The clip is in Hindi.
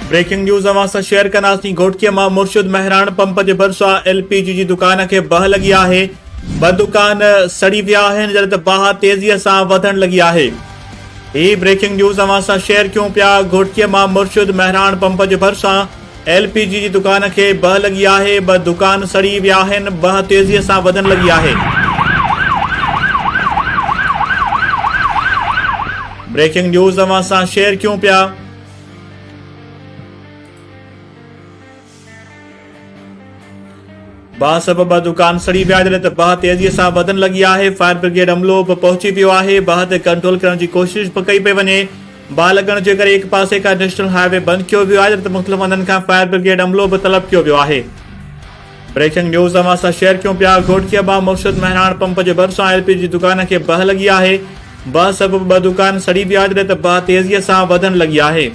ब्रेकिंग न्यूज़ अवां सां शेयर कंदासीं। घोटकीअ मां मुर्शिद महराण पंप जे भरिसां LPG जी दुकान खे बाहि लॻी आहे। ॿ दुकान सड़ी विया आहिनि जॾहिं त बाहि तेज़ीअ सां वधण लॻी आहे। ही ब्रेकिंग न्यूज़ अवां सां शेयर कयूं पिया। घोटकीअ मां मुर्शिद महराण पंप जे भरिसां LPG जी दुकान खे बाहि लॻी आहे। ॿ दुकान सड़ी विया आहिनि, बाहि तेज़ीअ सां वधण लॻी आहे। ब्रेकिंग न्यूज़ अवां सां शेयर कयूं पिया। बाहि सबबि ॿ दुकान सड़ी विया जॾहिं त बाहि तेज़ीअ सां वधण लॻी आहे। फायर ब्रिगेड अमलो बि पहुची वियो आहे। बाहि ते कंट्रोल करण जी कोशिश बि कई पई वञे। बाहि लॻण जे करे हिक पासे खां नेशनल हाईवे बंदि कयो वियो आहे जॾहिं त मुख़्तलिफ़ हंधनि खां फायर ब्रिगेड अमलो बि तलब कयो वियो आहे। ब्रेकिंग न्यूज़ अवां सां शेयर कयूं पिया। घोटकीअ मां मुर्शिद महराण पंप जे भरिसां LPG जी दुकान खे बाहि लॻी आहे। बाहि सबबि ॿ दुकान सड़ी विया जॾहिं त बाहि तेज़ीअ सां वधण लॻी आहे।